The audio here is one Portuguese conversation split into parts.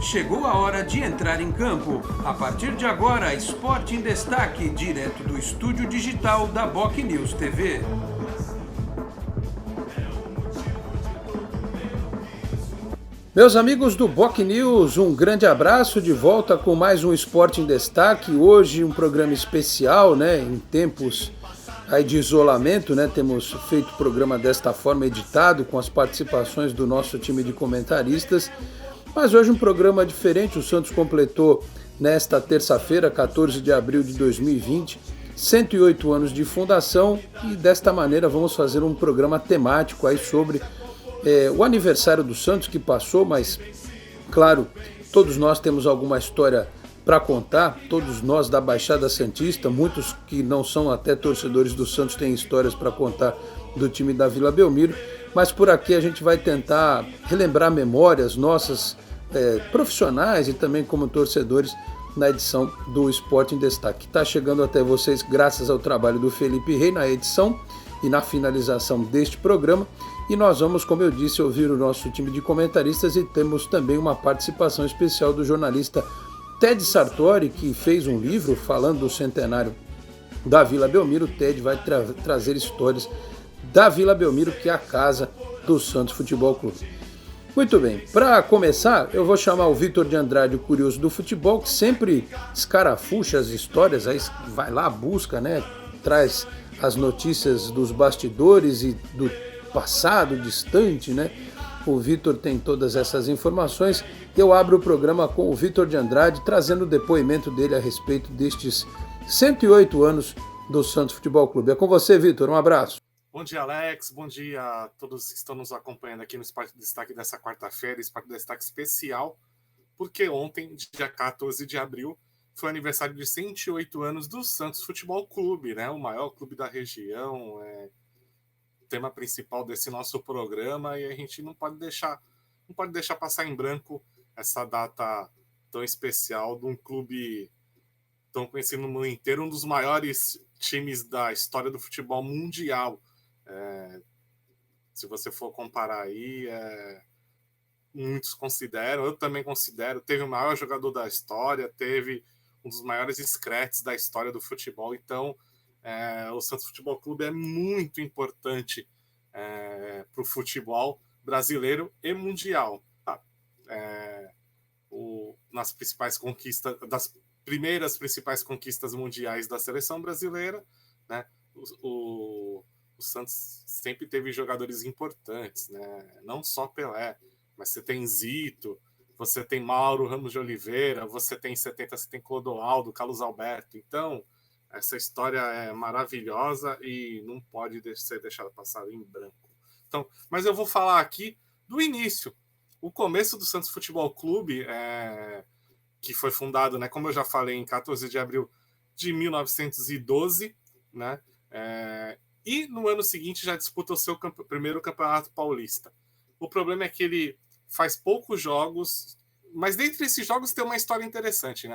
Chegou a hora de entrar em campo. A partir de agora, Esporte em Destaque, direto do estúdio digital da BocNews TV. Meus amigos do BocNews, um grande abraço, de volta com mais um Esporte em Destaque. Hoje um programa especial, em tempos aí de isolamento, temos feito o programa desta forma, editado, com as participações do nosso time de comentaristas. Mas hoje um programa diferente. O Santos completou nesta terça-feira, 14 de abril de 2020, 108 anos de fundação, e desta maneira vamos fazer um programa temático aí sobre o aniversário do Santos que passou, mas claro, todos nós temos alguma história para contar, todos nós da Baixada Santista, muitos que não são até torcedores do Santos têm histórias para contar do time da Vila Belmiro, mas por aqui a gente vai tentar relembrar memórias nossas profissionais e também como torcedores na edição do Esporte em Destaque, que está chegando até vocês graças ao trabalho do Felipe Rey na edição e na finalização deste programa. E nós vamos, como eu disse, ouvir o nosso time de comentaristas e temos também uma participação especial do jornalista Ted Sartori, que fez um livro falando do centenário da Vila Belmiro. O Ted vai trazer histórias da Vila Belmiro, que é a casa do Santos Futebol Clube. Muito bem, para começar, eu vou chamar o Vitor de Andrade, o curioso do futebol, que sempre escarafucha as histórias, aí vai lá, busca, traz as notícias dos bastidores e do passado distante, O Vitor tem todas essas informações. Eu abro o programa com o Vitor de Andrade, trazendo o depoimento dele a respeito destes 108 anos do Santos Futebol Clube. É com você, Vitor, um abraço. Bom dia, Alex. Bom dia a todos que estão nos acompanhando aqui no Esporte de Destaque dessa quarta-feira, Esporte de Destaque especial, porque ontem, dia 14 de abril, foi aniversário de 108 anos do Santos Futebol Clube, o maior clube da região, o tema principal desse nosso programa, e a gente não pode deixar passar em branco essa data tão especial de um clube tão conhecido no mundo inteiro, um dos maiores times da história do futebol mundial. Se você for comparar aí, muitos consideram, eu também considero, teve o maior jogador da história, teve um dos maiores scratches da história do futebol. Então, o Santos Futebol Clube é muito importante para o futebol brasileiro e mundial. Nas principais conquistas, das primeiras principais conquistas mundiais da seleção brasileira, o Santos sempre teve jogadores importantes, não só Pelé, mas você tem Zito, você tem Mauro Ramos de Oliveira, você tem 70, você tem Clodoaldo, Carlos Alberto. Então, essa história é maravilhosa e não pode ser deixada passar em branco. Então, mas eu vou falar aqui do início. O começo do Santos Futebol Clube, que foi fundado, como eu já falei, em 14 de abril de 1912, e no ano seguinte já disputa o seu primeiro Campeonato Paulista. O problema é que ele faz poucos jogos, mas dentre esses jogos tem uma história interessante,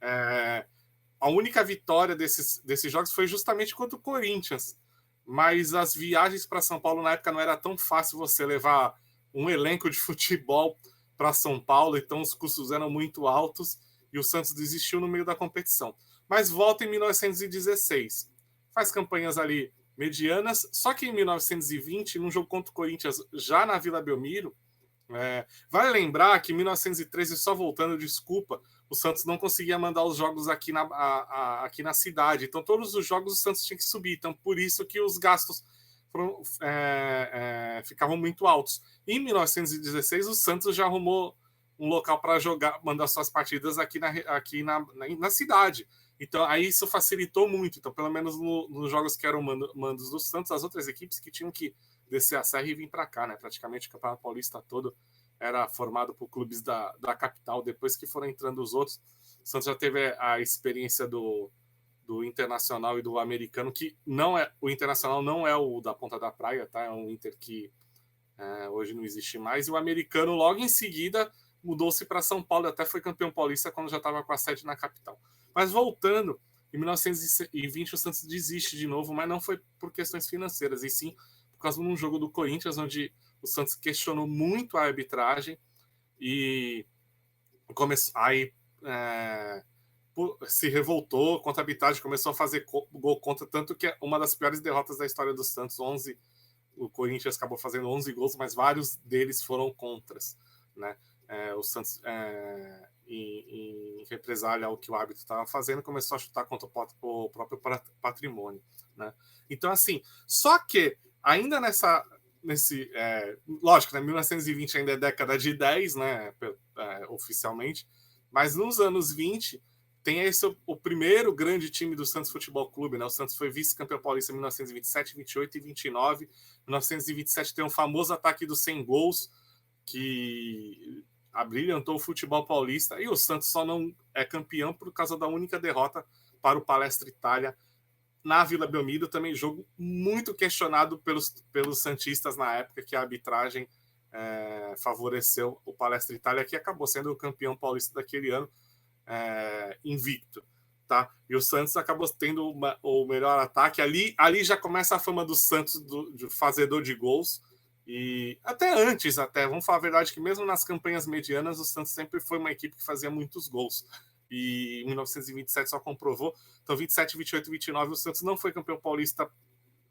A única vitória desses jogos foi justamente contra o Corinthians, mas as viagens para São Paulo na época não era tão fácil você levar um elenco de futebol para São Paulo, então os custos eram muito altos e o Santos desistiu no meio da competição. Mas volta em 1916, faz campanhas ali medianas, só que em 1920, num jogo contra o Corinthians, já na Vila Belmiro, vale lembrar que em 1913, só voltando, desculpa, o Santos não conseguia mandar os jogos aqui na cidade, então todos os jogos o Santos tinha que subir, então por isso que os gastos ficavam muito altos. Em 1916, o Santos já arrumou um local para jogar, mandar suas partidas aqui na cidade. Então, aí isso facilitou muito. Então, pelo menos nos jogos que eram mandos do Santos, as outras equipes que tinham que descer a serra e vir para cá, Praticamente o Campeonato Paulista todo era formado por clubes da capital. Depois que foram entrando os outros, o Santos já teve a experiência do Internacional e do Americano, que não é o Internacional, não é o da Ponta da Praia, tá? É um Inter que hoje não existe mais. E o Americano, logo em seguida, mudou-se para São Paulo, até foi campeão paulista quando já estava com a sede na capital. Mas voltando, em 1920 o Santos desiste de novo, mas não foi por questões financeiras, e sim por causa de um jogo do Corinthians, onde o Santos questionou muito a arbitragem e Aí se revoltou contra a arbitragem, começou a fazer gol contra, tanto que é uma das piores derrotas da história do Santos. O Corinthians acabou fazendo 11 gols, mas vários deles foram contras, né? O Santos, em represália ao que o árbitro estava fazendo, começou a chutar contra o próprio patrimônio, né? Então, assim, só que ainda lógico, né, 1920 ainda é década de 10, né, oficialmente, mas nos anos 20 tem o primeiro grande time do Santos Futebol Clube, né? O Santos foi vice-campeão paulista em 1927, 28 e 29. Em 1927 tem um famoso ataque dos 100 gols que abrilhantou o futebol paulista, e o Santos só não é campeão por causa da única derrota para o Palestra Itália na Vila Belmiro. Também jogo muito questionado pelos santistas na época, que a arbitragem favoreceu o Palestra Itália, que acabou sendo o campeão paulista daquele ano, invicto, tá? E o Santos acabou tendo o melhor ataque. Ali já começa a fama do Santos de fazedor de gols. E até antes, vamos falar a verdade, que mesmo nas campanhas medianas, o Santos sempre foi uma equipe que fazia muitos gols. E em 1927 só comprovou. Então, 27, 28 e 29, o Santos não foi campeão paulista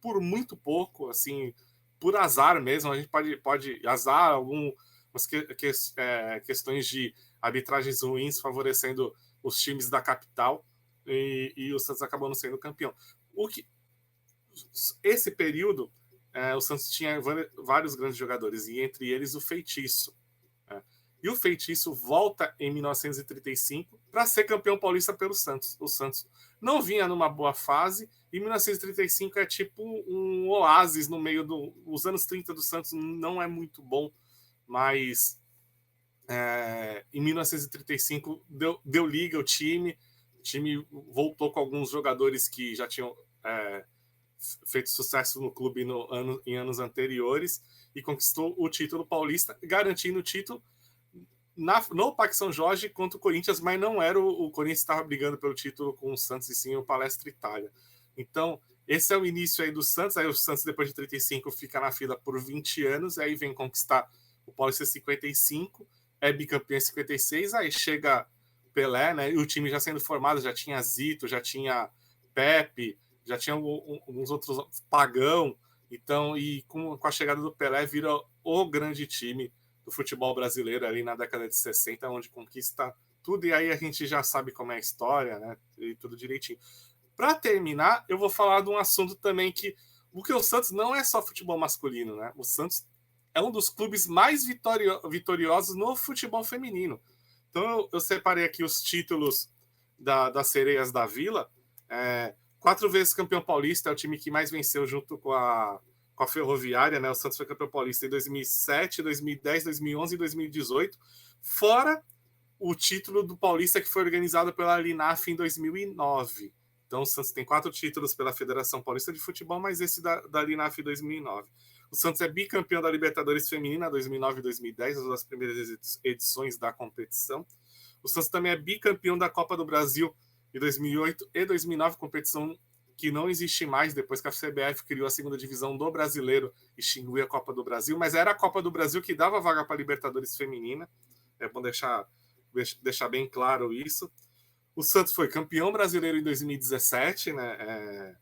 por muito pouco, assim, por azar mesmo. A gente pode azar algumas questões de arbitragens ruins favorecendo os times da capital, e o Santos acabou não sendo campeão. Esse período, o Santos tinha vários grandes jogadores, e entre eles o Feitiço. E o Feitiço volta em 1935 para ser campeão paulista pelo Santos. O Santos não vinha numa boa fase, e 1935 é tipo um oásis no meio os anos 30 do Santos. Não é muito bom, mas em 1935 deu liga o time voltou com alguns jogadores que já tinham feito sucesso no clube em anos anteriores, e conquistou o título paulista, garantindo o título no Parque São Jorge contra o Corinthians, mas não era o Corinthians que estava brigando pelo título com o Santos, e sim o Palestra Itália. Então, esse é o início aí do Santos. Aí o Santos, depois de 35, fica na fila por 20 anos, aí vem conquistar o Paulista 55, é bicampeão em 56, aí chega Pelé, né? E o time já sendo formado, já tinha Zito, já tinha Pepe, já tinha alguns outros, Pagão. Então, e com a chegada do Pelé, vira o grande time do futebol brasileiro ali na década de 60, onde conquista tudo, e aí a gente já sabe como é a história, né? E tudo direitinho. Para terminar, eu vou falar de um assunto também porque o Santos não é só futebol masculino, né? O Santos é um dos clubes mais vitoriosos no futebol feminino. Então eu separei aqui os títulos das Sereias da Vila. 4 vezes campeão paulista, é o time que mais venceu junto com a Ferroviária, né? O Santos foi campeão paulista em 2007, 2010, 2011 e 2018, fora o título do Paulista que foi organizado pela Linaf em 2009. Então o Santos tem 4 títulos pela Federação Paulista de Futebol, mas esse da Linaf em 2009. O Santos é bicampeão da Libertadores Feminina 2009 e 2010, as duas primeiras edições da competição. O Santos também é bicampeão da Copa do Brasil em 2008 e 2009, competição que não existe mais depois que a CBF criou a segunda divisão do Brasileiro e extinguiu a Copa do Brasil, mas era a Copa do Brasil que dava vaga para a Libertadores Feminina. É bom deixar bem claro isso. O Santos foi campeão brasileiro em 2017, né?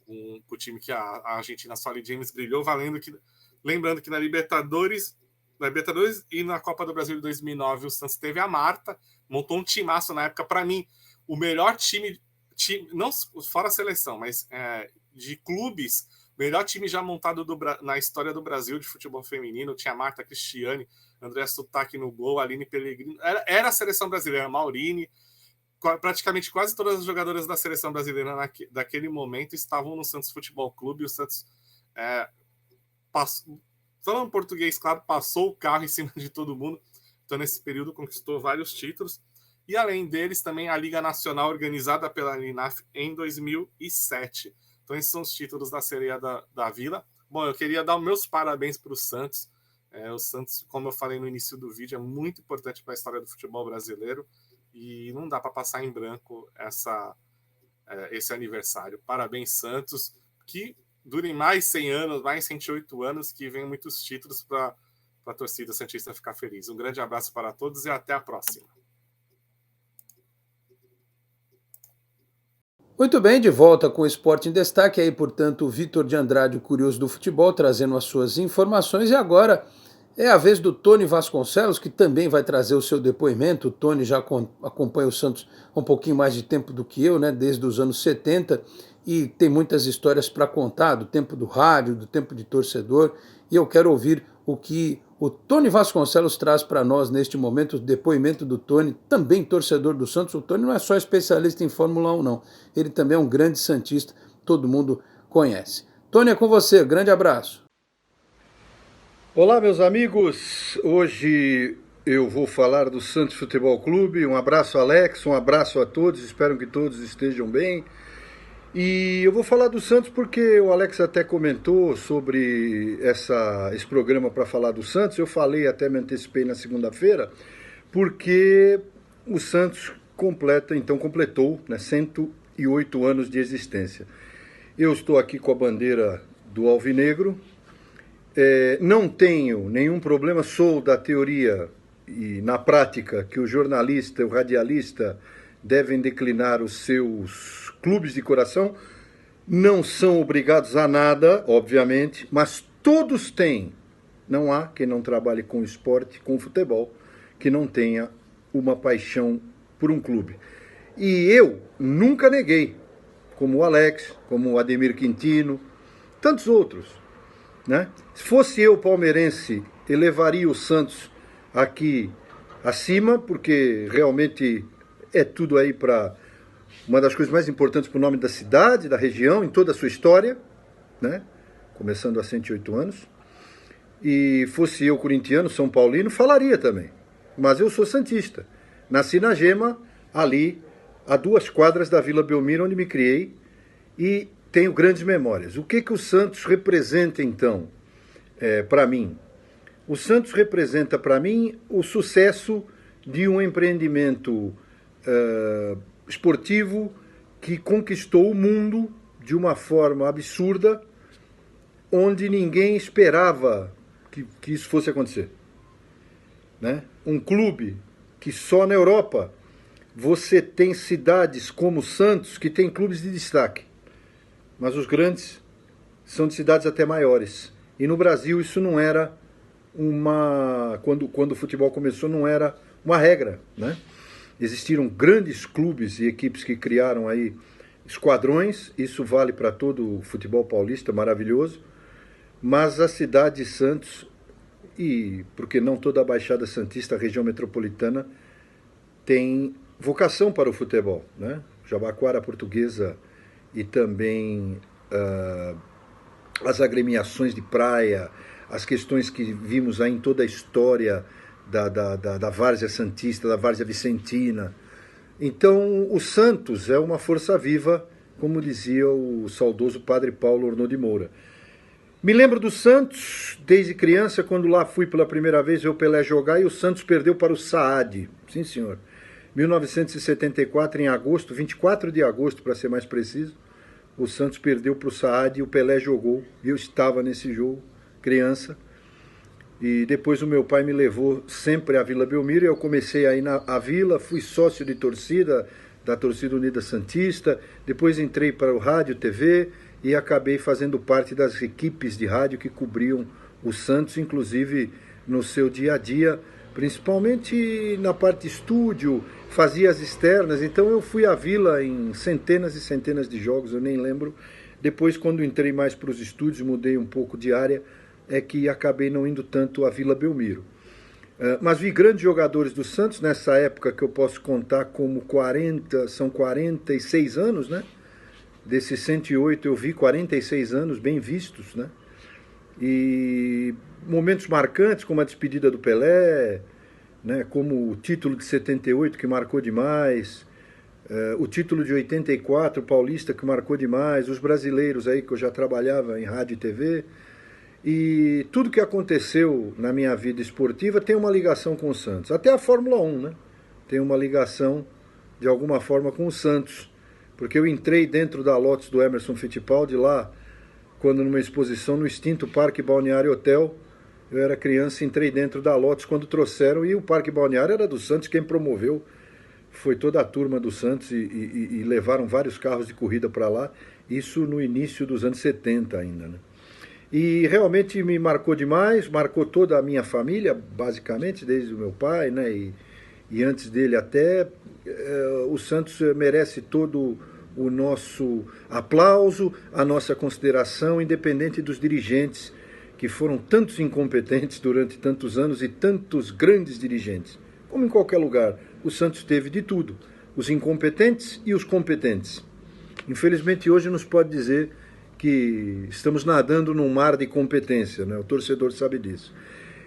Com o time que a Argentina Solly James brilhou, lembrando que na Libertadores e na Copa do Brasil de 2009 o Santos teve a Marta, montou um timaço na época. Para mim, o melhor time, não fora a seleção, mas de clubes, melhor time já montado na história do Brasil de futebol feminino. Tinha Marta Cristiane, André Sutak no gol, Aline Pellegrino. Era a seleção brasileira, Maurini. Praticamente quase todas as jogadoras da seleção brasileira daquele momento estavam no Santos Futebol Clube. O Santos, falando português, claro, passou o carro em cima de todo mundo. Então, nesse período, conquistou vários títulos. E, além deles, também a Liga Nacional, organizada pela Linaf em 2007. Então, esses são os títulos da Sereia da Vila. Bom, eu queria dar os meus parabéns para o Santos. O Santos, como eu falei no início do vídeo, é muito importante para a história do futebol brasileiro. E não dá para passar em branco esse aniversário. Parabéns, Santos. Que durem mais 100 anos, mais 108 anos, que venham muitos títulos para para a torcida santista ficar feliz. Um grande abraço para todos e até a próxima. Muito bem, de volta com o Esporte em Destaque, aí, portanto, o Vitor de Andrade, o curioso do futebol, trazendo as suas informações. E agora é a vez do Tony Vasconcelos, que também vai trazer o seu depoimento. O Tony já acompanha o Santos há um pouquinho mais de tempo do que eu, né, desde os anos 70, e tem muitas histórias para contar, do tempo do rádio, do tempo de torcedor, e eu quero ouvir o que o Tony Vasconcelos traz para nós neste momento, o depoimento do Tony, também torcedor do Santos. O Tony não é só especialista em Fórmula 1, não. Ele também é um grande santista, todo mundo conhece. Tony, é com você, grande abraço. Olá, meus amigos. Hoje eu vou falar do Santos Futebol Clube. Um abraço, Alex, um abraço a todos, espero que todos estejam bem. E eu vou falar do Santos porque o Alex até comentou sobre esse programa para falar do Santos. Eu falei, até me antecipei na segunda-feira, porque o Santos completou, né, 108 anos de existência. Eu estou aqui com a bandeira do Alvinegro. Não tenho nenhum problema, sou da teoria e na prática que o jornalista, o radialista devem declinar os seus clubes de coração. Não são obrigados a nada, obviamente, mas todos têm. Não há quem não trabalhe com esporte, com futebol, que não tenha uma paixão por um clube. E eu nunca neguei, como o Alex, como o Ademir Quintino, tantos outros, né? Se fosse eu palmeirense, elevaria o Santos aqui acima, porque realmente é tudo aí para uma das coisas mais importantes para o nome da cidade, da região, em toda a sua história, né? Começando há 108 anos. E fosse eu corintiano, São Paulino, falaria também. Mas eu sou santista. Nasci na Gema, ali, a 2 quadras da Vila Belmiro, onde me criei, e tenho grandes memórias. O que o Santos representa, então, para mim? O Santos representa, para mim, o sucesso de um empreendimento esportivo que conquistou o mundo de uma forma absurda, onde ninguém esperava que isso fosse acontecer, né? Um clube que só na Europa você tem cidades como Santos que tem clubes de destaque, mas os grandes são de cidades até maiores. E no Brasil isso não era quando o futebol começou, não era uma regra, né? Existiram grandes clubes e equipes que criaram aí esquadrões, isso vale para todo o futebol paulista, maravilhoso, mas a cidade de Santos, e porque não toda a Baixada Santista, a região metropolitana, tem vocação para o futebol, né? Jabaquara Portuguesa e também as agremiações de praia, as questões que vimos aí em toda a história da Várzea Santista, da Várzea Vicentina. Então, o Santos é uma força viva, como dizia o saudoso padre Paulo Ornô de Moura. Me lembro do Santos desde criança, quando lá fui pela primeira vez ver o Pelé jogar, e o Santos perdeu para o Saad. Sim, senhor. 1974, em agosto, 24 de agosto, para ser mais preciso, o Santos perdeu para o Saad e o Pelé jogou. Eu estava nesse jogo, criança. E depois o meu pai me levou sempre à Vila Belmiro, e eu comecei aí na Vila, fui sócio de torcida, da Torcida Unida Santista, depois entrei para o rádio, TV, e acabei fazendo parte das equipes de rádio que cobriam o Santos, inclusive no seu dia a dia, principalmente na parte estúdio, fazia as externas. Então eu fui à Vila em centenas e centenas de jogos, eu nem lembro. Depois, quando entrei mais para os estúdios, mudei um pouco de área, é que acabei não indo tanto à Vila Belmiro. Mas vi grandes jogadores do Santos nessa época, que eu posso contar como 46 anos, né? Desses 108 eu vi 46 anos bem vistos, né? E momentos marcantes, como a despedida do Pelé, né? Como o título de 78, que marcou demais, o título de 84, paulista, que marcou demais, os brasileiros aí, que eu já trabalhava em rádio e TV. E tudo que aconteceu na minha vida esportiva tem uma ligação com o Santos. Até a Fórmula 1, né? Tem uma ligação, de alguma forma, com o Santos. Porque eu entrei dentro da Lotus do Emerson Fittipaldi lá, quando numa exposição no extinto Parque Balneário Hotel, Eu era criança, entrei dentro da Lotus quando trouxeram, e o Parque Balneário era do Santos, quem promoveu foi toda a turma do Santos, e levaram vários carros de corrida para lá, isso no início dos anos 70 ainda, né? E realmente me marcou demais, marcou toda a minha família, basicamente, desde o meu pai, né? E antes dele até. O Santos merece todo o nosso aplauso, a nossa consideração, independente dos dirigentes, que foram tantos incompetentes durante tantos anos e tantos grandes dirigentes. Como em qualquer lugar, o Santos teve de tudo, os incompetentes e os competentes. Infelizmente, hoje nos pode dizer que estamos nadando num mar de competência, né? O torcedor sabe disso.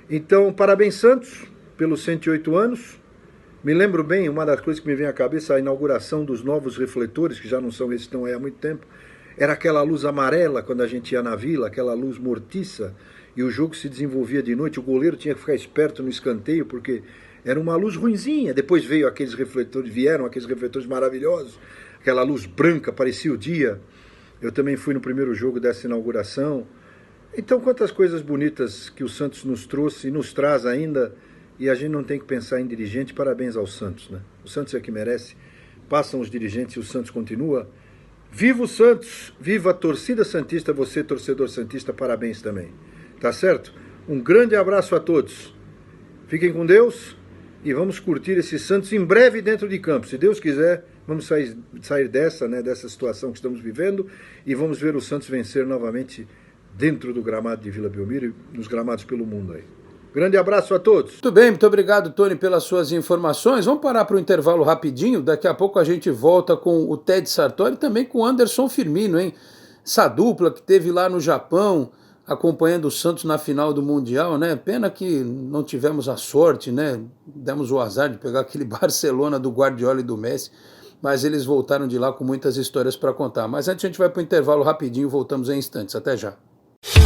Então, parabéns, Santos, pelos 108 anos. Me lembro bem, uma das coisas que me vem à cabeça, a inauguração dos novos refletores, que já não são esses que estão aí há muito tempo. Era aquela luz amarela quando a gente ia na Vila, aquela luz mortiça, e o jogo se desenvolvia de noite. O goleiro tinha que ficar esperto no escanteio, porque era uma luz ruinzinha. Depois vieram aqueles refletores maravilhosos, aquela luz branca, parecia o dia. Eu também fui no primeiro jogo dessa inauguração. Então, quantas coisas bonitas que o Santos nos trouxe e nos traz ainda, e a gente não tem que pensar em dirigente. Parabéns ao Santos, né? O Santos é que merece. Passam os dirigentes e o Santos continua. Viva o Santos, viva a torcida santista, você torcedor santista, parabéns também. Tá certo? Um grande abraço a todos. Fiquem com Deus e vamos curtir esse Santos em breve dentro de campo. Se Deus quiser, vamos sair dessa, né, dessa situação que estamos vivendo, e vamos ver o Santos vencer novamente dentro do gramado de Vila Belmiro e nos gramados pelo mundo aí. Grande abraço a todos. Muito bem, muito obrigado, Tony, pelas suas informações. Vamos parar para o intervalo rapidinho. Daqui a pouco a gente volta com o Ted Sartori e também com o Anderson Firmino, hein? Essa dupla que teve lá no Japão, acompanhando o Santos na final do Mundial, né? Pena que não tivemos a sorte, né? Demos o azar de pegar aquele Barcelona do Guardiola e do Messi, mas eles voltaram de lá com muitas histórias para contar. Mas antes a gente vai para o intervalo rapidinho, voltamos em instantes. Até já.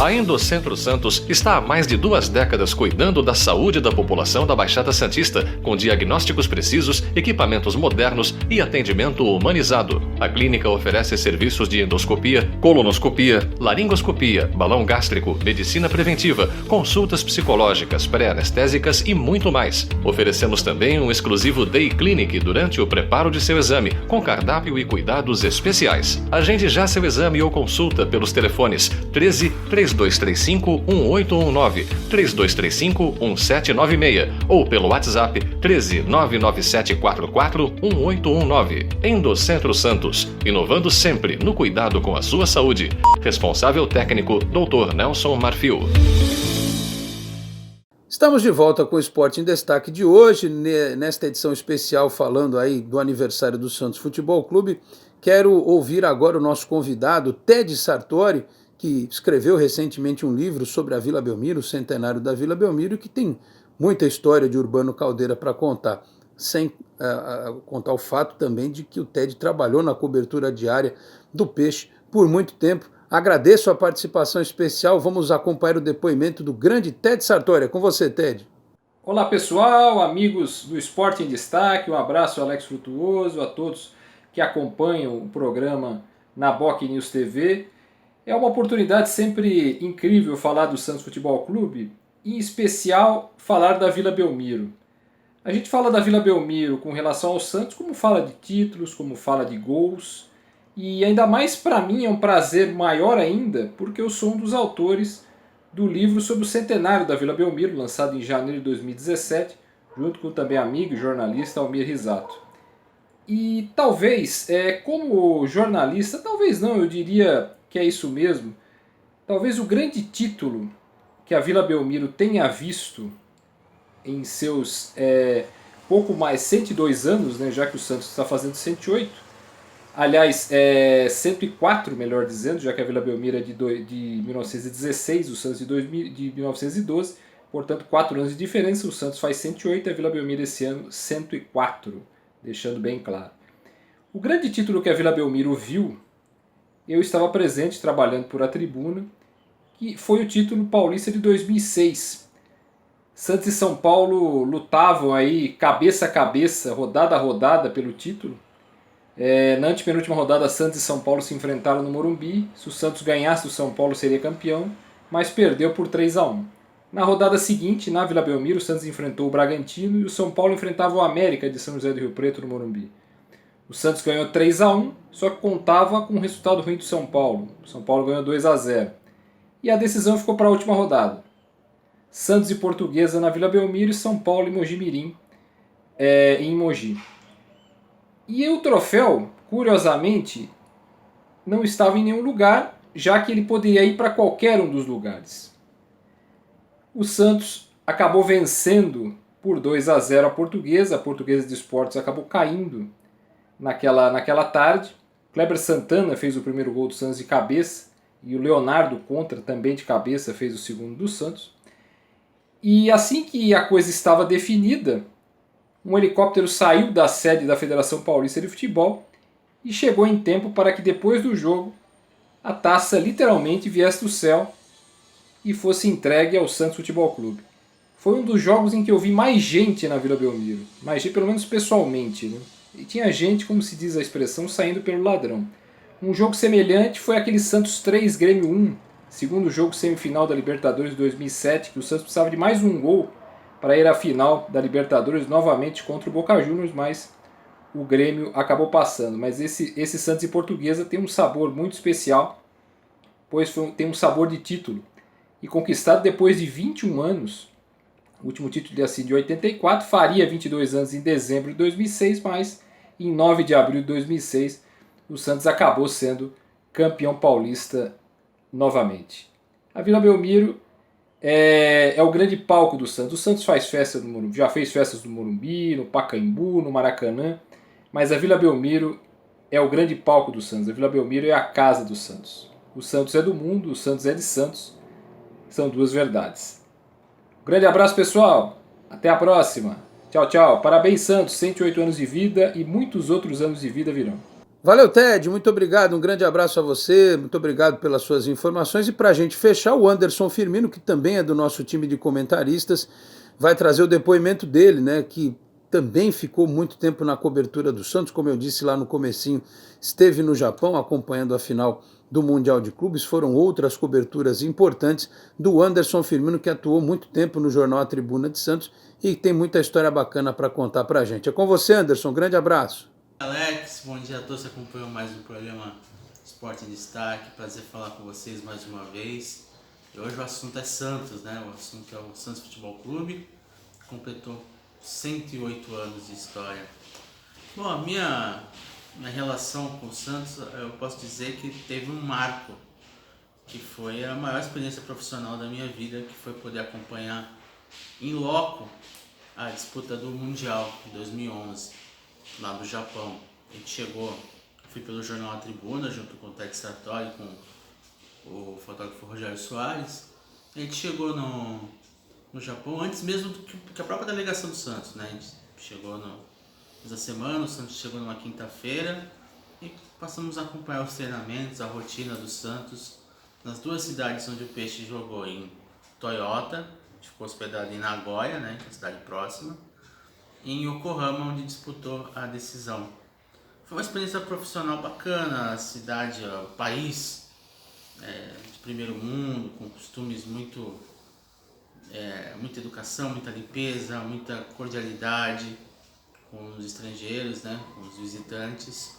A Endocentro Santos está há mais de 2 décadas cuidando da saúde da população da Baixada Santista, com diagnósticos precisos, equipamentos modernos e atendimento humanizado. A clínica oferece serviços de endoscopia, colonoscopia, laringoscopia, balão gástrico, medicina preventiva, consultas psicológicas, pré-anestésicas e muito mais. Oferecemos também um exclusivo Day Clinic durante o preparo de seu exame, com cardápio e cuidados especiais. Agende já seu exame ou consulta pelos telefones 13-3235-1819, 3235-1796 ou pelo WhatsApp 13-99744-1819. Endocentro Santos, inovando sempre no cuidado com a sua saúde. Responsável técnico, Dr. Nelson Marfil. Estamos de volta com o Esporte em Destaque de hoje, nesta edição especial falando aí do aniversário do Santos Futebol Clube. Quero ouvir agora o nosso convidado, Ted Sartori, que escreveu recentemente um livro sobre a Vila Belmiro, o centenário da Vila Belmiro, e que tem muita história de Urbano Caldeira para contar, sem contar o fato também de que o Ted trabalhou na cobertura diária do Peixe por muito tempo. Agradeço a participação especial, vamos acompanhar o depoimento do grande Ted Sartori. É com você, Ted. Olá pessoal, amigos do Esporte em Destaque, um abraço Alex Frutuoso, a todos que acompanham o programa na Boc News TV. É uma oportunidade sempre incrível falar do Santos Futebol Clube, em especial falar da Vila Belmiro. A gente fala da Vila Belmiro com relação ao Santos, como fala de títulos, como fala de gols, e ainda mais para mim é um prazer maior ainda, porque eu sou um dos autores do livro sobre o centenário da Vila Belmiro, lançado em janeiro de 2017, junto com também amigo e jornalista Almir Risato. E talvez, como jornalista, talvez não, eu diria que é isso mesmo, talvez o grande título que a Vila Belmiro tenha visto em seus pouco mais 102 anos, né, já que o Santos está fazendo 108, aliás, 104, melhor dizendo, já que a Vila Belmiro é de 1916, o Santos de 1912, portanto 4 anos de diferença, o Santos faz 108 e a Vila Belmiro esse ano 104, deixando bem claro. O grande título que a Vila Belmiro viu, eu estava presente trabalhando por A Tribuna, que foi o título paulista de 2006. Santos e São Paulo lutavam aí cabeça a cabeça, rodada a rodada pelo título. Na antepenúltima rodada, Santos e São Paulo se enfrentaram no Morumbi. Se o Santos ganhasse, o São Paulo seria campeão, mas perdeu por 3-1. Na rodada seguinte, na Vila Belmiro, o Santos enfrentou o Bragantino e o São Paulo enfrentava o América de São José do Rio Preto no Morumbi. O Santos ganhou 3-1, só que contava com um resultado ruim do São Paulo. O São Paulo ganhou 2-0. E a decisão ficou para a última rodada. Santos e Portuguesa na Vila Belmiro e São Paulo e Mogi-mirim em Mogi. E o troféu, curiosamente, não estava em nenhum lugar, já que ele poderia ir para qualquer um dos lugares. O Santos acabou vencendo por 2-0 a Portuguesa de Esportes acabou caindo naquela tarde. Kleber Santana fez o primeiro gol do Santos de cabeça e o Leonardo Contra também de cabeça fez o segundo do Santos. E assim que a coisa estava definida, um helicóptero saiu da sede da Federação Paulista de Futebol e chegou em tempo para que depois do jogo a taça literalmente viesse do céu e fosse entregue ao Santos Futebol Clube. Foi um dos jogos em que eu vi mais gente na Vila Belmiro, mais gente, pelo menos pessoalmente, né? E tinha gente, como se diz a expressão, saindo pelo ladrão. Um jogo semelhante foi aquele Santos 3, Grêmio 1, segundo jogo semifinal da Libertadores de 2007, que o Santos precisava de mais um gol para ir à final da Libertadores novamente contra o Boca Juniors, mas o Grêmio acabou passando. Mas esse Santos e Portuguesa tem um sabor muito especial, pois tem um sabor de título. E conquistado depois de 21 anos, o último título de 84, faria 22 anos em dezembro de 2006, mas em 9 de abril de 2006 o Santos acabou sendo campeão paulista novamente. A Vila Belmiro é o grande palco do Santos. O Santos faz festa no Morumbi, já fez festas no Morumbi, no Pacaembu, no Maracanã, mas a Vila Belmiro é o grande palco do Santos. A Vila Belmiro é a casa do Santos. O Santos é do mundo, o Santos é de Santos. São duas verdades. Um grande abraço, pessoal. Até a próxima. Tchau, tchau. Parabéns, Santos. 108 anos de vida e muitos outros anos de vida virão. Valeu, Ted, muito obrigado, um grande abraço a você, muito obrigado pelas suas informações. E para a gente fechar, o Anderson Firmino, que também é do nosso time de comentaristas, vai trazer o depoimento dele, né, que também ficou muito tempo na cobertura do Santos, como eu disse lá no comecinho, esteve no Japão acompanhando a final do Mundial de Clubes. Foram outras coberturas importantes do Anderson Firmino, que atuou muito tempo no jornal A Tribuna de Santos e tem muita história bacana para contar para a gente. É com você, Anderson, grande abraço. Alex, bom dia a todos que acompanham mais um programa Esporte em Destaque. Prazer falar com vocês mais uma vez. E hoje o assunto é Santos, né? O assunto é o Santos Futebol Clube, que completou 108 anos de história. Bom, a minha relação com o Santos, eu posso dizer que teve um marco, que foi a maior experiência profissional da minha vida, que foi poder acompanhar em loco a disputa do Mundial de 2011. Lá do Japão. A gente chegou, fui pelo jornal A Tribuna, junto com o Ted Sartori, com o fotógrafo Rogério Soares. A gente chegou no Japão antes mesmo do que a própria delegação do Santos, né? A gente chegou da semana, o Santos chegou numa quinta-feira e passamos a acompanhar os treinamentos, a rotina do Santos nas duas cidades onde o Peixe jogou, em Toyota, a gente ficou hospedado em Nagoya, né, que é a cidade próxima, e em Yokohama, onde disputou a decisão. Foi uma experiência profissional bacana, a cidade, o país de primeiro mundo, com costumes muita educação, muita limpeza, muita cordialidade com os estrangeiros, né, com os visitantes.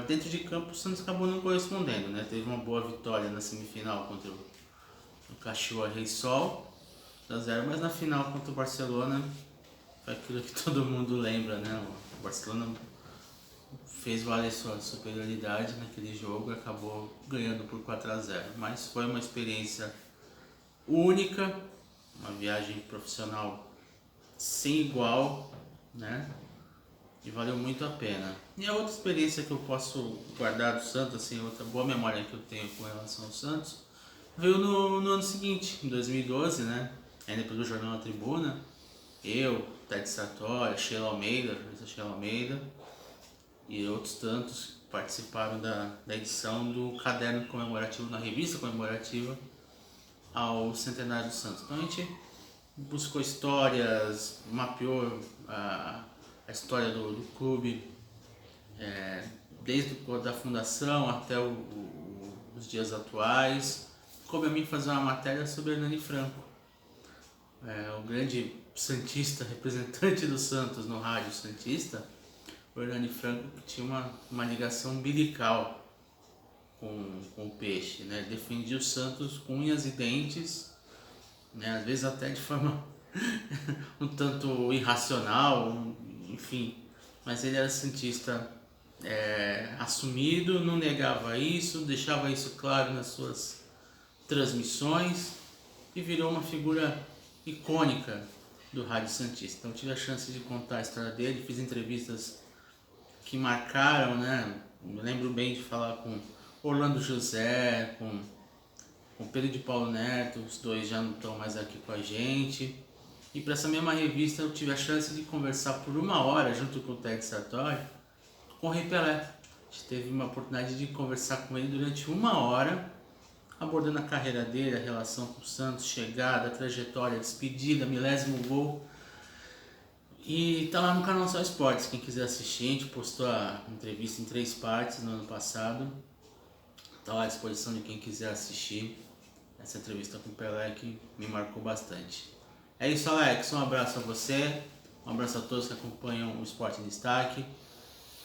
Dentro de campo, o Santos acabou não correspondendo, né? Teve uma boa vitória na semifinal contra o Cachoeira Rei Sol, 0, mas na final contra o Barcelona foi aquilo que todo mundo lembra, né? O Barcelona fez valer sua superioridade naquele jogo e acabou ganhando por 4-0. Mas foi uma experiência única, uma viagem profissional sem igual, né? E valeu muito a pena. E a outra experiência que eu posso guardar do Santos, assim, outra boa memória que eu tenho com relação ao Santos, veio no ano seguinte, em 2012, né? Ainda pelo jornal A Tribuna, eu, Ted Sartori, Sheila Almeida e outros tantos participaram da edição do caderno comemorativo, na revista comemorativa ao centenário do Santos. Então a gente buscou histórias, mapeou a história do clube, desde a fundação até os dias atuais. coube a mim fazer uma matéria sobre Hernani Franco, o grande santista, representante do Santos no rádio santista. O Hernani Franco tinha uma ligação umbilical com o peixe, né? Ele defendia o Santos com unhas e dentes, né? Às vezes até de forma um tanto irracional, enfim, mas ele era santista assumido, não negava isso, deixava isso claro nas suas transmissões e virou uma figura icônica do rádio santista. Então tive a chance de contar a história dele, fiz entrevistas que marcaram, né? Me lembro bem de falar com Orlando José, com Pedro de Paulo Neto, os dois já não estão mais aqui com a gente. E para essa mesma revista eu tive a chance de conversar por 1 hora junto com o Ted Sartori com o Rei Pelé. A gente teve uma oportunidade de conversar com ele durante 1 hora, abordando a carreira dele, a relação com o Santos, chegada, trajetória, despedida, milésimo gol. E tá lá no canal Só Esportes, quem quiser assistir. A gente postou a entrevista em 3 partes no ano passado. Tá lá à disposição de quem quiser assistir essa entrevista com o Pelé, que me marcou bastante. É isso, Alex. Um abraço a você, um abraço a todos que acompanham o Esporte em Destaque.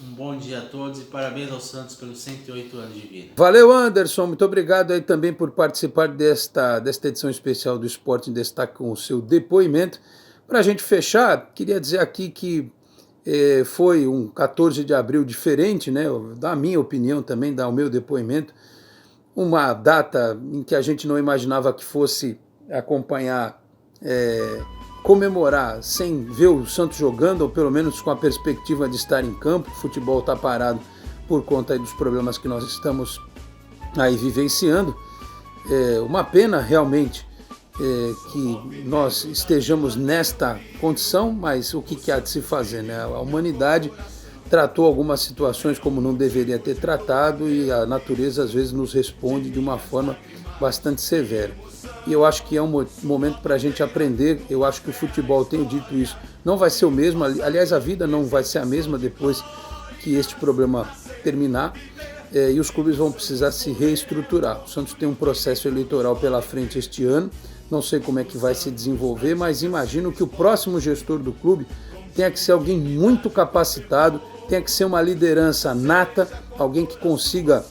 Um bom dia a todos e parabéns ao Santos pelos 108 anos de vida. Valeu, Anderson. Muito obrigado aí também por participar desta edição especial do Esporte em Destaque com o seu depoimento. Para a gente fechar, queria dizer aqui que foi um 14 de abril diferente, né? Da minha opinião também, dar o meu depoimento. Uma data em que a gente não imaginava que fosse acompanhar, comemorar sem ver o Santos jogando, ou pelo menos com a perspectiva de estar em campo. O futebol está parado por conta aí dos problemas que nós estamos aí vivenciando. Uma pena realmente que nós estejamos nesta condição, mas o que há de se fazer, né? A humanidade tratou algumas situações como não deveria ter tratado e a natureza às vezes nos responde de uma forma bastante severa. E eu acho que é um momento para a gente aprender. Eu acho que o futebol, tenho dito isso, não vai ser o mesmo. Aliás, a vida não vai ser a mesma depois que este problema terminar. E os clubes vão precisar se reestruturar. O Santos tem um processo eleitoral pela frente este ano. Não sei como é que vai se desenvolver, mas imagino que o próximo gestor do clube tenha que ser alguém muito capacitado, tenha que ser uma liderança nata, alguém que consiga,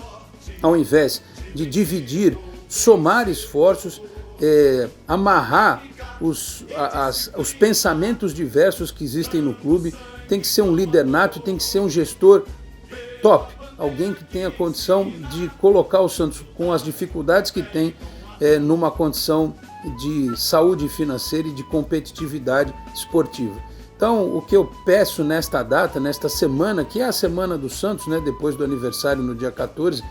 ao invés de dividir, somar esforços, amarrar os pensamentos diversos que existem no clube. Tem que ser um líder nato, tem que ser um gestor top, alguém que tenha condição de colocar o Santos, com as dificuldades que tem, numa condição de saúde financeira e de competitividade esportiva. Então, o que eu peço nesta data, nesta semana, que é a semana do Santos, né, depois do aniversário no dia 14,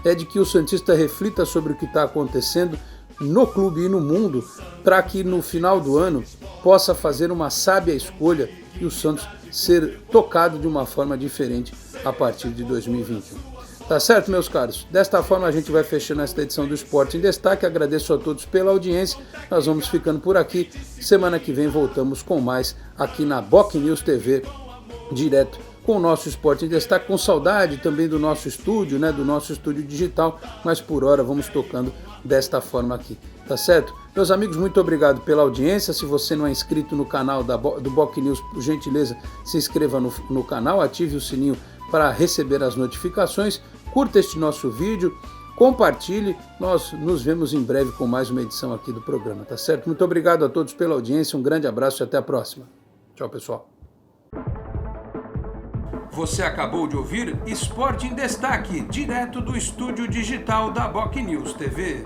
é de que o santista reflita sobre o que está acontecendo no clube e no mundo, para que no final do ano possa fazer uma sábia escolha e o Santos ser tocado de uma forma diferente a partir de 2021. Tá certo, meus caros? Desta forma a gente vai fechando esta edição do Esporte em Destaque. Agradeço a todos pela audiência. Nós vamos ficando por aqui. Semana que vem voltamos com mais aqui na Boc News TV, direto com o nosso Esporte em Destaque, com saudade também do nosso estúdio, né, do nosso estúdio digital, mas por hora vamos tocando desta forma aqui, tá certo? Meus amigos, muito obrigado pela audiência. Se você não é inscrito no canal do Boc News, por gentileza, se inscreva no canal, ative o sininho para receber as notificações, curta este nosso vídeo, compartilhe. Nós nos vemos em breve com mais uma edição aqui do programa, tá certo? Muito obrigado a todos pela audiência, um grande abraço e até a próxima. Tchau, pessoal. Você acabou de ouvir Esporte em Destaque, direto do estúdio digital da Boc News TV.